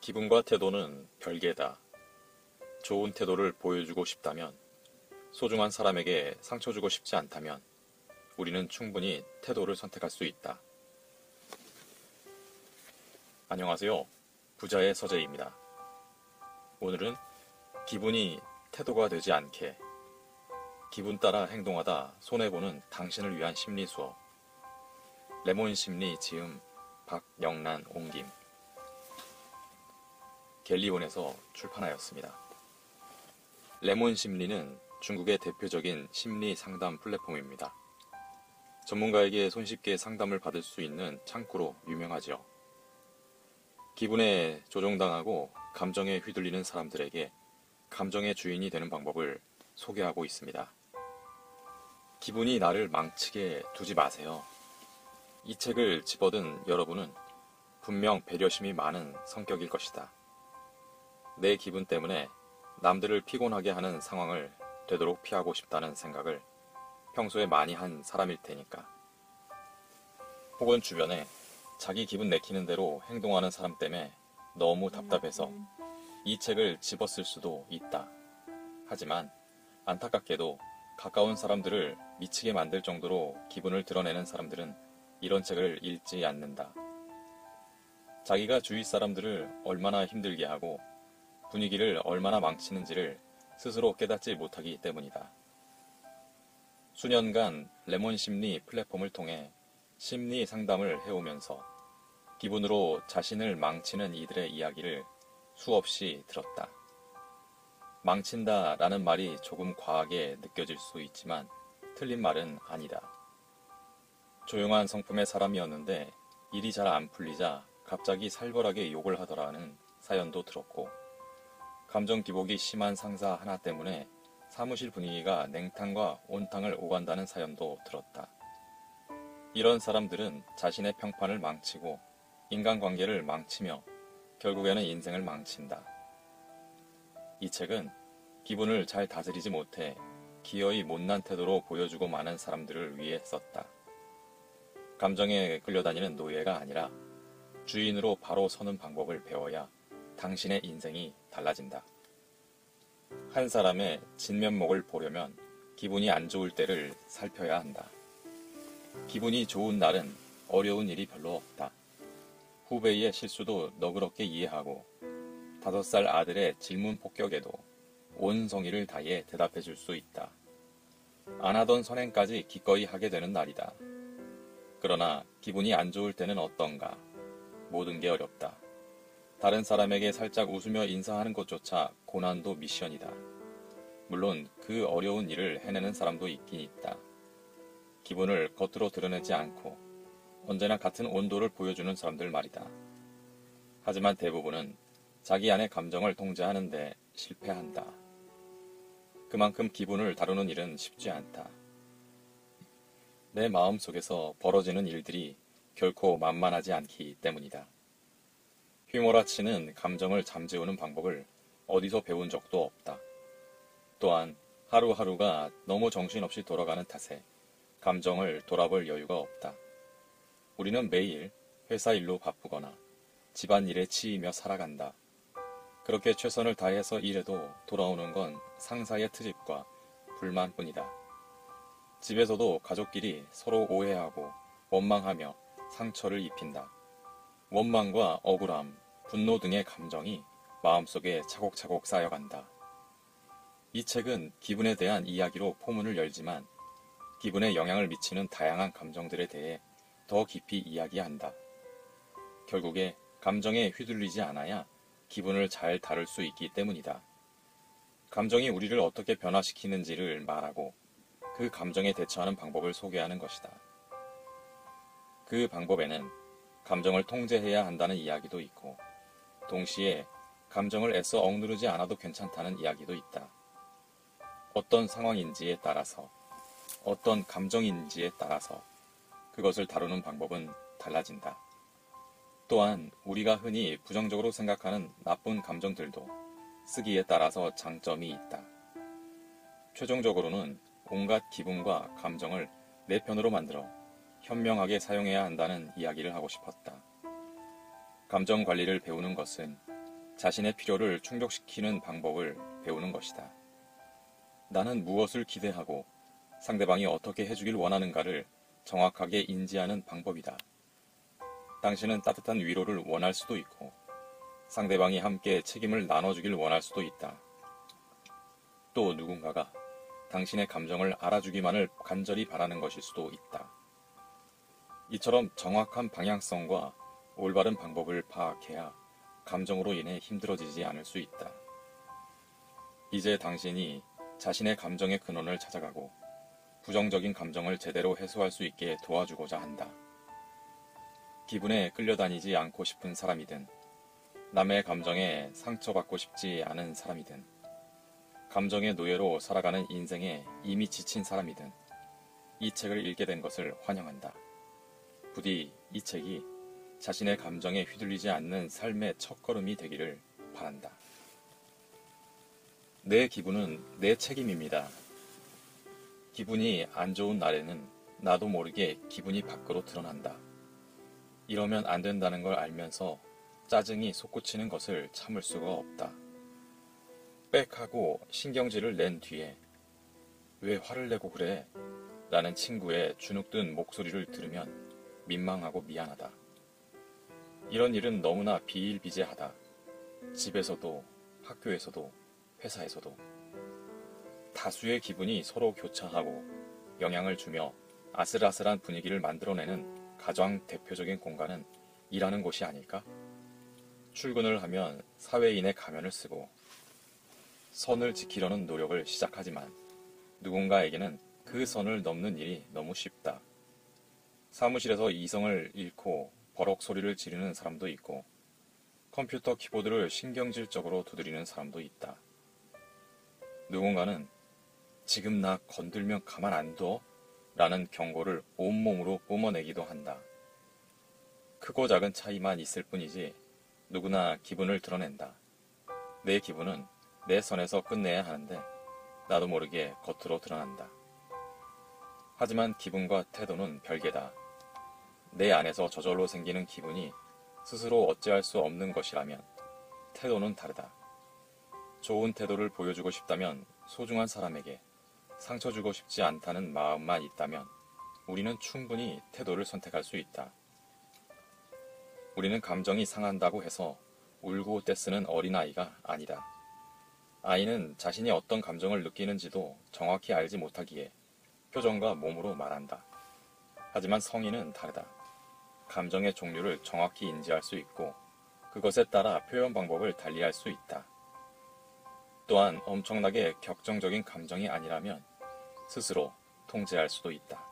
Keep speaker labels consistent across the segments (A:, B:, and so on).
A: 기분과 태도는 별개다. 좋은 태도를 보여주고 싶다면, 소중한 사람에게 상처 주고 싶지 않다면, 우리는 충분히 태도를 선택할 수 있다. 안녕하세요. 부자의 서재입니다. 오늘은 기분이 태도가 되지 않게, 기분 따라 행동하다 손해보는 당신을 위한 심리 수업, 레몬 심리 지음 박영란 옹김, 갤리온에서 출판하였습니다. 레몬 심리는 중국의 대표적인 심리 상담 플랫폼입니다. 전문가에게 손쉽게 상담을 받을 수 있는 창구로 유명하죠. 기분에 조종당하고 감정에 휘둘리는 사람들에게 감정의 주인이 되는 방법을 소개하고 있습니다. 기분이 나를 망치게 두지 마세요. 이 책을 집어든 여러분은 분명 배려심이 많은 성격일 것이다. 내 기분 때문에 남들을 피곤하게 하는 상황을 되도록 피하고 싶다는 생각을 평소에 많이 한 사람일 테니까. 혹은 주변에 자기 기분 내키는 대로 행동하는 사람 때문에 너무 답답해서 이 책을 집었을 수도 있다. 하지만 안타깝게도 가까운 사람들을 미치게 만들 정도로 기분을 드러내는 사람들은 이런 책을 읽지 않는다. 자기가 주위 사람들을 얼마나 힘들게 하고 분위기를 얼마나 망치는지를 스스로 깨닫지 못하기 때문이다. 수년간 레몬 심리 플랫폼을 통해 심리 상담을 해오면서 기분으로 자신을 망치는 이들의 이야기를 수없이 들었다. 망친다 라는 말이 조금 과하게 느껴질 수 있지만 틀린 말은 아니다. 조용한 성품의 사람이었는데 일이 잘 안 풀리자 갑자기 살벌하게 욕을 하더라는 사연도 들었고, 감정 기복이 심한 상사 하나 때문에 사무실 분위기가 냉탕과 온탕을 오간다는 사연도 들었다. 이런 사람들은 자신의 평판을 망치고 인간관계를 망치며 결국에는 인생을 망친다. 이 책은 기분을 잘 다스리지 못해 기어이 못난 태도로 보여주고 마는 사람들을 위해 썼다. 감정에 끌려다니는 노예가 아니라 주인으로 바로 서는 방법을 배워야 당신의 인생이 달라진다. 한 사람의 진면목을 보려면 기분이 안 좋을 때를 살펴야 한다. 기분이 좋은 날은 어려운 일이 별로 없다. 후배의 실수도 너그럽게 이해하고 5살 아들의 질문 폭격에도 온 성의를 다해 대답해 줄 수 있다. 안 하던 선행까지 기꺼이 하게 되는 날이다. 그러나 기분이 안 좋을 때는 어떤가? 모든 게 어렵다. 다른 사람에게 살짝 웃으며 인사하는 것조차 고난도 미션이다. 물론 그 어려운 일을 해내는 사람도 있긴 있다. 기분을 겉으로 드러내지 않고 언제나 같은 온도를 보여주는 사람들 말이다. 하지만 대부분은 자기 안의 감정을 통제하는데 실패한다. 그만큼 기분을 다루는 일은 쉽지 않다. 내 마음속에서 벌어지는 일들이 결코 만만하지 않기 때문이다. 휘몰아치는 감정을 잠재우는 방법을 어디서 배운 적도 없다. 또한 하루하루가 너무 정신없이 돌아가는 탓에 감정을 돌아볼 여유가 없다. 우리는 매일 회사 일로 바쁘거나 집안일에 치이며 살아간다. 그렇게 최선을 다해서 일해도 돌아오는 건 상사의 트집과 불만뿐이다. 집에서도 가족끼리 서로 오해하고 원망하며 상처를 입힌다. 원망과 억울함, 분노 등의 감정이 마음속에 차곡차곡 쌓여간다. 이 책은 기분에 대한 이야기로 포문을 열지만 기분에 영향을 미치는 다양한 감정들에 대해 더 깊이 이야기한다. 결국에 감정에 휘둘리지 않아야 기분을 잘 다룰 수 있기 때문이다. 감정이 우리를 어떻게 변화시키는지를 말하고 그 감정에 대처하는 방법을 소개하는 것이다. 그 방법에는 감정을 통제해야 한다는 이야기도 있고, 동시에 감정을 애써 억누르지 않아도 괜찮다는 이야기도 있다. 어떤 상황인지에 따라서, 어떤 감정인지에 따라서 그것을 다루는 방법은 달라진다. 또한 우리가 흔히 부정적으로 생각하는 나쁜 감정들도 쓰기에 따라서 장점이 있다. 최종적으로는 온갖 기분과 감정을 내 편으로 만들어 현명하게 사용해야 한다는 이야기를 하고 싶었다. 감정 관리를 배우는 것은 자신의 필요를 충족시키는 방법을 배우는 것이다. 나는 무엇을 기대하고 상대방이 어떻게 해주길 원하는가를 정확하게 인지하는 방법이다. 당신은 따뜻한 위로를 원할 수도 있고 상대방이 함께 책임을 나눠주길 원할 수도 있다. 또 누군가가 당신의 감정을 알아주기만을 간절히 바라는 것일 수도 있다. 이처럼 정확한 방향성과 올바른 방법을 파악해야 감정으로 인해 힘들어지지 않을 수 있다. 이제 당신이 자신의 감정의 근원을 찾아가고 부정적인 감정을 제대로 해소할 수 있게 도와주고자 한다. 기분에 끌려다니지 않고 싶은 사람이든 남의 감정에 상처받고 싶지 않은 사람이든 감정의 노예로 살아가는 인생에 이미 지친 사람이든 이 책을 읽게 된 것을 환영한다. 부디 이 책이 자신의 감정에 휘둘리지 않는 삶의 첫걸음이 되기를 바란다. 내 기분은 내 책임입니다. 기분이 안 좋은 날에는 나도 모르게 기분이 밖으로 드러난다. 이러면 안 된다는 걸 알면서 짜증이 솟구치는 것을 참을 수가 없다. 빽하고 신경질을 낸 뒤에 왜 화를 내고 그래? 라는 친구의 주눅든 목소리를 들으면 민망하고 미안하다. 이런 일은 너무나 비일비재하다. 집에서도 학교에서도 회사에서도 다수의 기분이 서로 교차하고 영향을 주며 아슬아슬한 분위기를 만들어내는 가장 대표적인 공간은 일하는 곳이 아닐까? 출근을 하면 사회인의 가면을 쓰고 선을 지키려는 노력을 시작하지만 누군가에게는 그 선을 넘는 일이 너무 쉽다. 사무실에서 이성을 잃고 버럭 소리를 지르는 사람도 있고 컴퓨터 키보드를 신경질적으로 두드리는 사람도 있다. 누군가는 지금 나 건들면 가만 안 둬? 라는 경고를 온몸으로 뿜어내기도 한다. 크고 작은 차이만 있을 뿐이지 누구나 기분을 드러낸다. 내 기분은 내 선에서 끝내야 하는데 나도 모르게 겉으로 드러난다. 하지만 기분과 태도는 별개다. 내 안에서 저절로 생기는 기분이 스스로 어찌할 수 없는 것이라면 태도는 다르다. 좋은 태도를 보여주고 싶다면 소중한 사람에게 상처 주고 싶지 않다는 마음만 있다면 우리는 충분히 태도를 선택할 수 있다. 우리는 감정이 상한다고 해서 울고 떼쓰는 어린아이가 아니다. 아이는 자신이 어떤 감정을 느끼는지도 정확히 알지 못하기에 표정과 몸으로 말한다. 하지만 성인은 다르다. 감정의 종류를 정확히 인지할 수 있고 그것에 따라 표현 방법을 달리할 수 있다. 또한 엄청나게 격정적인 감정이 아니라면 스스로 통제할 수도 있다.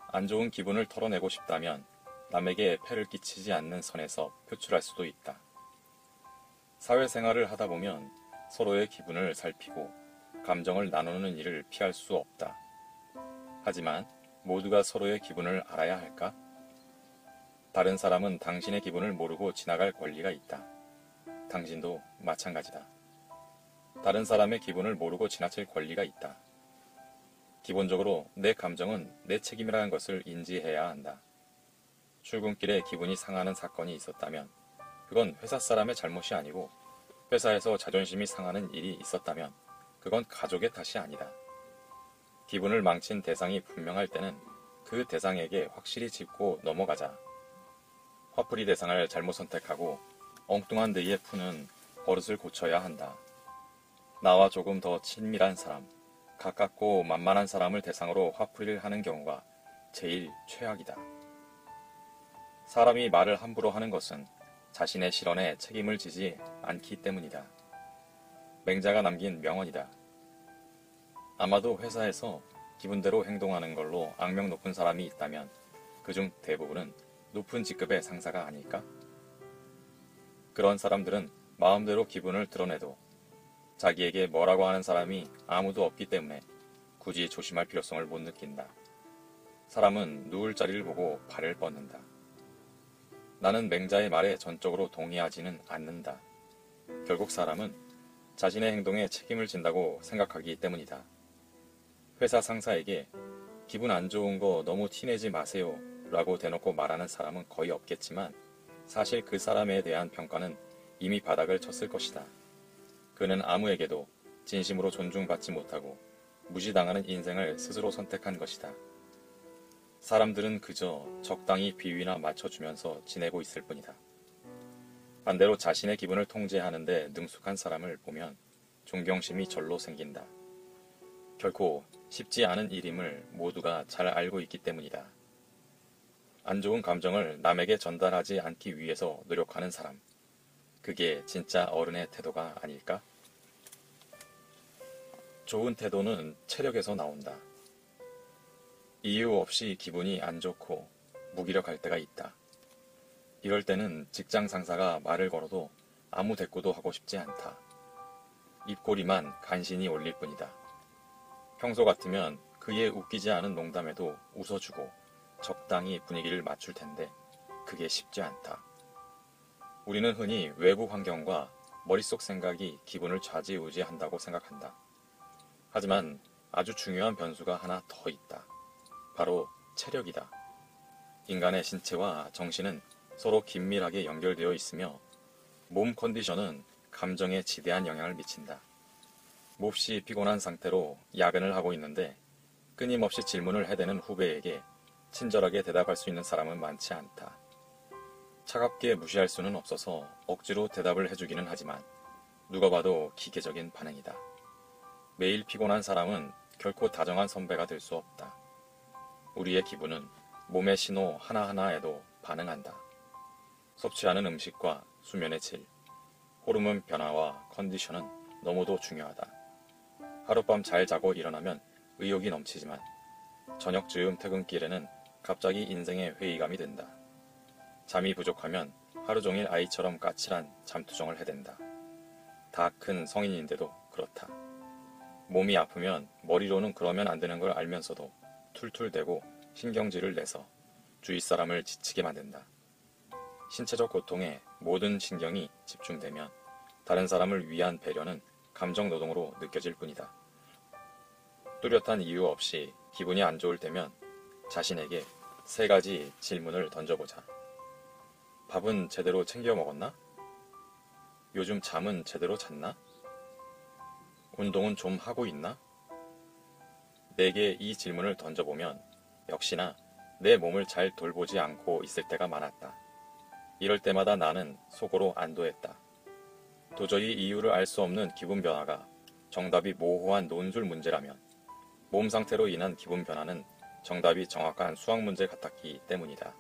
A: 안 좋은 기분을 털어내고 싶다면 남에게 폐를 끼치지 않는 선에서 표출할 수도 있다. 사회생활을 하다 보면 서로의 기분을 살피고 감정을 나누는 일을 피할 수 없다. 하지만 모두가 서로의 기분을 알아야 할까? 다른 사람은 당신의 기분을 모르고 지나갈 권리가 있다. 당신도 마찬가지다. 다른 사람의 기분을 모르고 지나칠 권리가 있다. 기본적으로 내 감정은 내 책임이라는 것을 인지해야 한다. 출근길에 기분이 상하는 사건이 있었다면 그건 회사 사람의 잘못이 아니고 회사에서 자존심이 상하는 일이 있었다면 그건 가족의 탓이 아니다. 기분을 망친 대상이 분명할 때는 그 대상에게 확실히 짚고 넘어가자. 화풀이 대상을 잘못 선택하고 엉뚱한 데에 푸는 버릇을 고쳐야 한다. 나와 조금 더 친밀한 사람, 가깝고 만만한 사람을 대상으로 화풀이를 하는 경우가 제일 최악이다. 사람이 말을 함부로 하는 것은 자신의 실언에 책임을 지지 않기 때문이다. 맹자가 남긴 명언이다. 아마도 회사에서 기분대로 행동하는 걸로 악명 높은 사람이 있다면 그중 대부분은 높은 직급의 상사가 아닐까? 그런 사람들은 마음대로 기분을 드러내도 자기에게 뭐라고 하는 사람이 아무도 없기 때문에 굳이 조심할 필요성을 못 느낀다. 사람은 누울 자리를 보고 발을 뻗는다. 나는 맹자의 말에 전적으로 동의하지는 않는다. 결국 사람은 자신의 행동에 책임을 진다고 생각하기 때문이다. 회사 상사에게 기분 안 좋은 거 너무 티내지 마세요 라고 대놓고 말하는 사람은 거의 없겠지만 사실 그 사람에 대한 평가는 이미 바닥을 쳤을 것이다. 그는 아무에게도 진심으로 존중받지 못하고 무시당하는 인생을 스스로 선택한 것이다. 사람들은 그저 적당히 비위나 맞춰주면서 지내고 있을 뿐이다. 반대로 자신의 기분을 통제하는데 능숙한 사람을 보면 존경심이 절로 생긴다. 결코 쉽지 않은 일임을 모두가 잘 알고 있기 때문이다. 안 좋은 감정을 남에게 전달하지 않기 위해서 노력하는 사람. 그게 진짜 어른의 태도가 아닐까? 좋은 태도는 체력에서 나온다. 이유 없이 기분이 안 좋고 무기력할 때가 있다. 이럴 때는 직장 상사가 말을 걸어도 아무 대꾸도 하고 싶지 않다. 입꼬리만 간신히 올릴 뿐이다. 평소 같으면 그의 웃기지 않은 농담에도 웃어주고 적당히 분위기를 맞출 텐데 그게 쉽지 않다. 우리는 흔히 외부 환경과 머릿속 생각이 기분을 좌지우지한다고 생각한다. 하지만 아주 중요한 변수가 하나 더 있다. 바로 체력이다. 인간의 신체와 정신은 서로 긴밀하게 연결되어 있으며 몸 컨디션은 감정에 지대한 영향을 미친다. 몹시 피곤한 상태로 야근을 하고 있는데 끊임없이 질문을 해대는 후배에게 친절하게 대답할 수 있는 사람은 많지 않다. 차갑게 무시할 수는 없어서 억지로 대답을 해주기는 하지만 누가 봐도 기계적인 반응이다. 매일 피곤한 사람은 결코 다정한 선배가 될 수 없다. 우리의 기분은 몸의 신호 하나하나에도 반응한다. 섭취하는 음식과 수면의 질, 호르몬 변화와 컨디션은 너무도 중요하다. 하룻밤 잘 자고 일어나면 의욕이 넘치지만 저녁 즈음 퇴근길에는 갑자기 인생의 회의감이 든다. 잠이 부족하면 하루 종일 아이처럼 까칠한 잠투정을 해댄다. 다 큰 성인인데도 그렇다. 몸이 아프면 머리로는 그러면 안 되는 걸 알면서도 툴툴대고 신경질을 내서 주위 사람을 지치게 만든다. 신체적 고통에 모든 신경이 집중되면 다른 사람을 위한 배려는 감정 노동으로 느껴질 뿐이다. 뚜렷한 이유 없이 기분이 안 좋을 때면 자신에게 3가지 질문을 던져보자. 밥은 제대로 챙겨 먹었나? 요즘 잠은 제대로 잤나? 운동은 좀 하고 있나? 내게 이 질문을 던져보면 역시나 내 몸을 잘 돌보지 않고 있을 때가 많았다. 이럴 때마다 나는 속으로 안도했다. 도저히 이유를 알 수 없는 기분 변화가 정답이 모호한 논술 문제라면 몸 상태로 인한 기분 변화는 정답이 정확한 수학 문제 같았기 때문이다.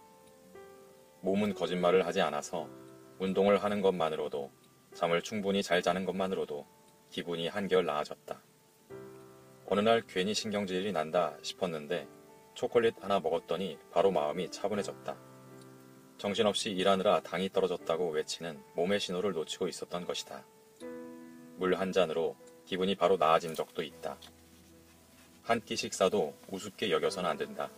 A: 몸은 거짓말을 하지 않아서 운동을 하는 것만으로도 잠을 충분히 잘 자는 것만으로도 기분이 한결 나아졌다. 어느 날 괜히 신경질이 난다 싶었는데 초콜릿 하나 먹었더니 바로 마음이 차분해졌다. 정신없이 일하느라 당이 떨어졌다고 외치는 몸의 신호를 놓치고 있었던 것이다. 물 한 잔으로 기분이 바로 나아진 적도 있다. 한 끼 식사도 우습게 여겨서는 안 된다.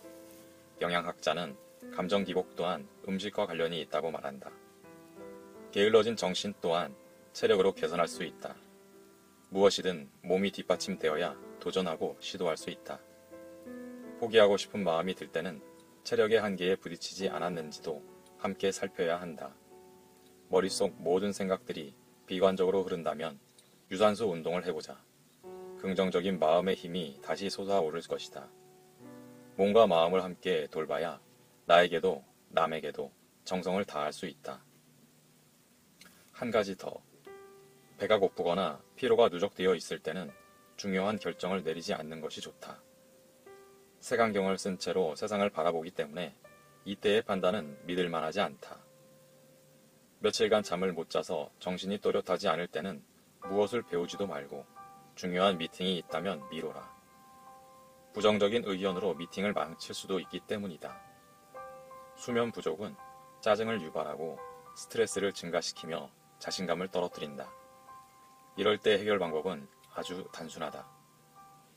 A: 영양학자는 감정 기복 또한 음식과 관련이 있다고 말한다. 게을러진 정신 또한 체력으로 개선할 수 있다. 무엇이든 몸이 뒷받침되어야 도전하고 시도할 수 있다. 포기하고 싶은 마음이 들 때는 체력의 한계에 부딪히지 않았는지도 함께 살펴야 한다. 머릿속 모든 생각들이 비관적으로 흐른다면 유산소 운동을 해보자. 긍정적인 마음의 힘이 다시 솟아오를 것이다. 몸과 마음을 함께 돌봐야 나에게도 남에게도 정성을 다할 수 있다. 한 가지 더. 배가 고프거나 피로가 누적되어 있을 때는 중요한 결정을 내리지 않는 것이 좋다. 색안경을 쓴 채로 세상을 바라보기 때문에 이때의 판단은 믿을 만하지 않다. 며칠간 잠을 못 자서 정신이 또렷하지 않을 때는 무엇을 배우지도 말고 중요한 미팅이 있다면 미뤄라. 부정적인 의견으로 미팅을 망칠 수도 있기 때문이다. 수면 부족은 짜증을 유발하고 스트레스를 증가시키며 자신감을 떨어뜨린다. 이럴 때 해결 방법은 아주 단순하다.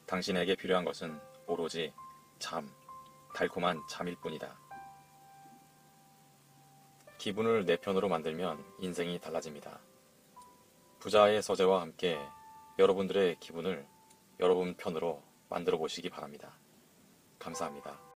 A: 당신에게 필요한 것은 오로지 잠, 달콤한 잠일 뿐이다. 기분을 내 편으로 만들면 인생이 달라집니다. 부자의 서재와 함께 여러분들의 기분을 여러분 편으로 만들어 보시기 바랍니다. 감사합니다.